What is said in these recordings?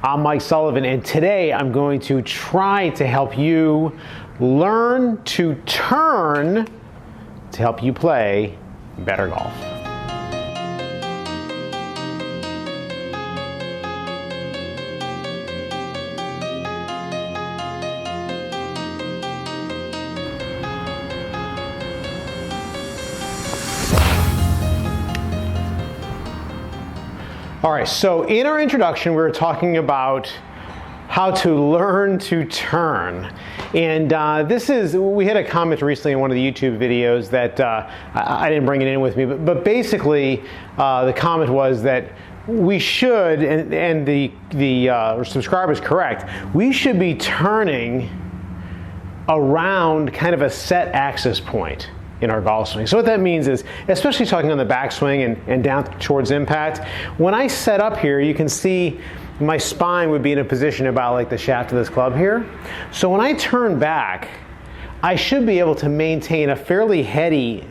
I'm Mike Sullivan, and today I'm going to try to help you learn to turn to help you play better golf. All right, so in our introduction, we were talking about how to learn to turn. And we had a comment recently in one of the YouTube videos that I didn't bring it in with me, but basically the comment was that we should, and the subscriber is correct, we should be turning around kind of a set axis point in our golf swing. So what that means is, especially talking on the backswing and down towards impact, when I set up here, you can see my spine would be in a position about like the shaft of this club here. So when I turn back, I should be able to maintain a fairly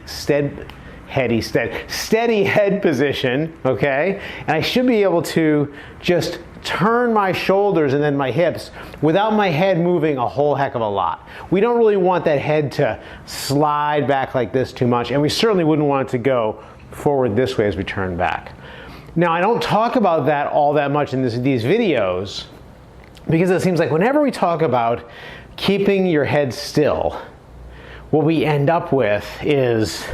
steady head position, okay? And I should be able to just turn my shoulders and then my hips without my head moving a whole heck of a lot. We don't really want that head to slide back like this too much, and we certainly wouldn't want it to go forward this way as we turn back. Now, I don't talk about that all that much in these videos because it seems like whenever we talk about keeping your head still, what we end up with is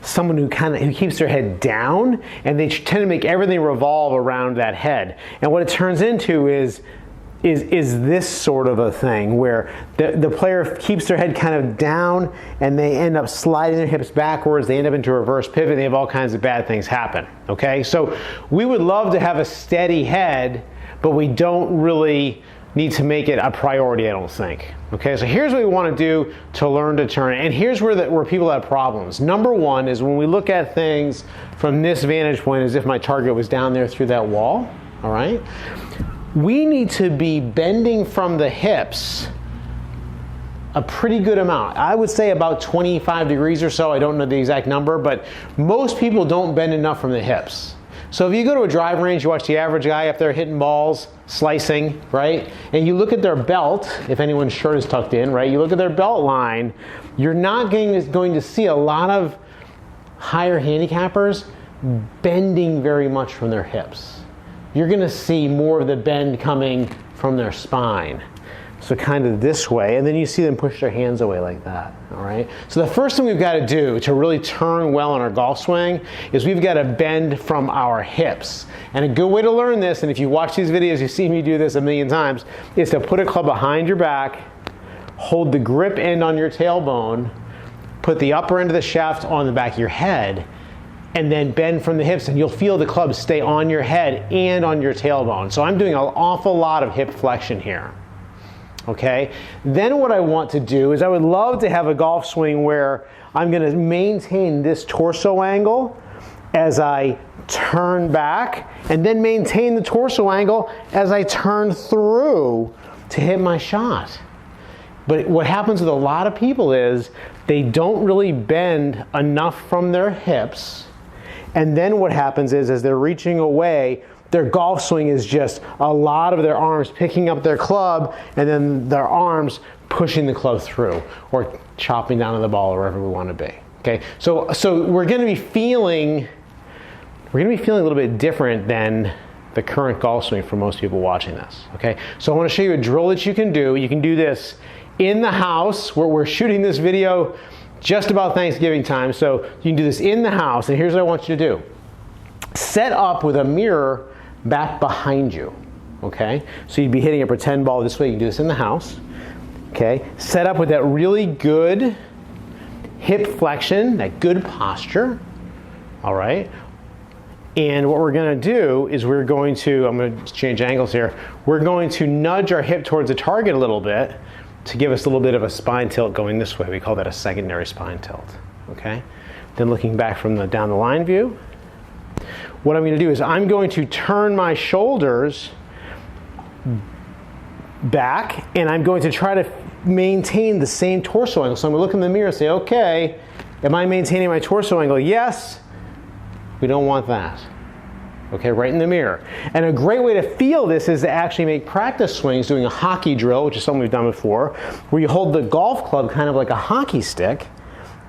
someone who keeps their head down, and they tend to make everything revolve around that head. And what it turns into is this sort of a thing where the player keeps their head kind of down and they end up sliding their hips backwards, they end up into a reverse pivot, and they have all kinds of bad things happen, okay? So we would love to have a steady head, but we don't really need to make it a priority, I don't think. Okay, so here's what we want to do to learn to turn. And here's where people have problems. Number one is when we look at things from this vantage point as if my target was down there through that wall, all right? We need to be bending from the hips a pretty good amount. I would say about 25 degrees or so. I don't know the exact number, but most people don't bend enough from the hips. So if you go to a driving range, you watch the average guy up there hitting balls, slicing, right? And you look at their belt, if anyone's shirt is tucked in, right? You look at their belt line, you're not going to see a lot of higher handicappers bending very much from their hips. You're gonna see more of the bend coming from their spine. So kind of this way, and then you see them push their hands away like that, all right? So the first thing we've got to do to really turn well on our golf swing is we've got to bend from our hips. And a good way to learn this, and if you watch these videos, you've seen me do this a million times, is to put a club behind your back, hold the grip end on your tailbone, put the upper end of the shaft on the back of your head, and then bend from the hips, and you'll feel the club stay on your head and on your tailbone. So I'm doing an awful lot of hip flexion here. Okay, then what I want to do is I would love to have a golf swing where I'm going to maintain this torso angle as I turn back, and then maintain the torso angle as I turn through to hit my shot. But what happens with a lot of people is they don't really bend enough from their hips, and then what happens is as they're reaching away, their golf swing is just a lot of their arms picking up their club and then their arms pushing the club through or chopping down on the ball or wherever we want to be. Okay, so we're going to be feeling a little bit different than the current golf swing for most people watching this. Okay, so I want to show you a drill that you can do. You can do this in the house where we're shooting this video just about Thanksgiving time. So you can do this in the house, and here's what I want you to do. Set up with a mirror back behind you, okay? So you'd be hitting a pretend ball this way. You can do this in the house, okay? Set up with that really good hip flexion, that good posture, all right? And what we're gonna do is I'm gonna change angles here. We're going to nudge our hip towards the target a little bit to give us a little bit of a spine tilt going this way. We call that a secondary spine tilt, okay? Then looking back from the down the line view, what I'm going to do is I'm going to turn my shoulders back, and I'm going to try to maintain the same torso angle. So I'm going to look in the mirror and say, okay, am I maintaining my torso angle? Yes. We don't want that. Okay, right in the mirror. And a great way to feel this is to actually make practice swings doing a hockey drill, which is something we've done before, where you hold the golf club kind of like a hockey stick,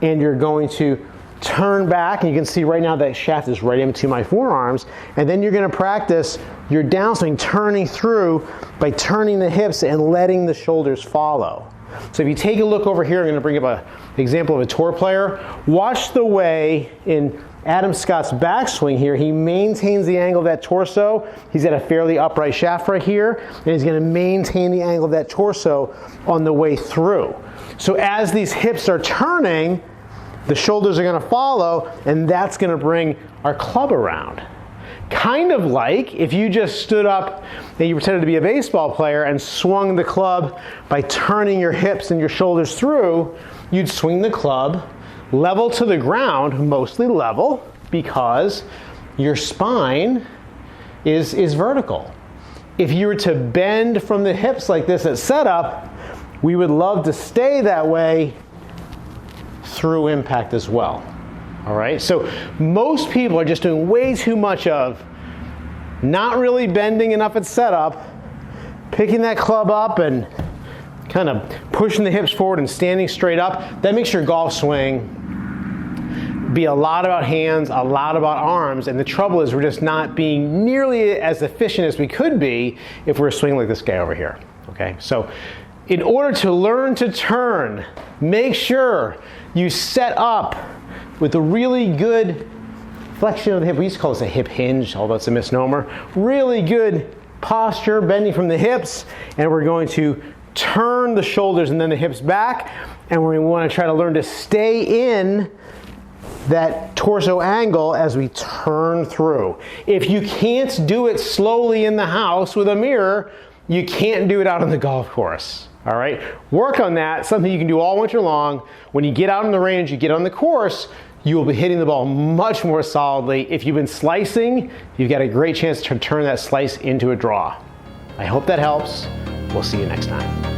and you're going to turn back, and you can see right now that shaft is right into my forearms, and then you're going to practice your downswing turning through by turning the hips and letting the shoulders follow. So if you take a look over here, I'm going to bring up an example of a tour player. Watch the way in Adam Scott's backswing here, he maintains the angle of that torso. He's at a fairly upright shaft right here, and he's going to maintain the angle of that torso on the way through. So as these hips are turning, the shoulders are going to follow, and that's going to bring our club around. Kind of like if you just stood up and you pretended to be a baseball player and swung the club by turning your hips and your shoulders through, you'd swing the club level to the ground, mostly level, because your spine is vertical. If you were to bend from the hips like this at setup, we would love to stay that way through impact as well. All right, so most people are just doing way too much of not really bending enough at setup, picking that club up and kind of pushing the hips forward and standing straight up. That makes your golf swing be a lot about hands, a lot about arms, and the trouble is we're just not being nearly as efficient as we could be if we're swinging like this guy over here. Okay, so in order to learn to turn, make sure you set up with a really good flexion of the hip. We used to call this a hip hinge, although it's a misnomer. Really good posture, bending from the hips, and we're going to turn the shoulders and then the hips back, and we want to try to learn to stay in that torso angle as we turn through. If you can't do it slowly in the house with a mirror, you can't do it out on the golf course. All right, work on that. Something you can do all winter long. When you get out on the range, you get on the course, you will be hitting the ball much more solidly. If you've been slicing, you've got a great chance to turn that slice into a draw. I hope that helps. We'll see you next time.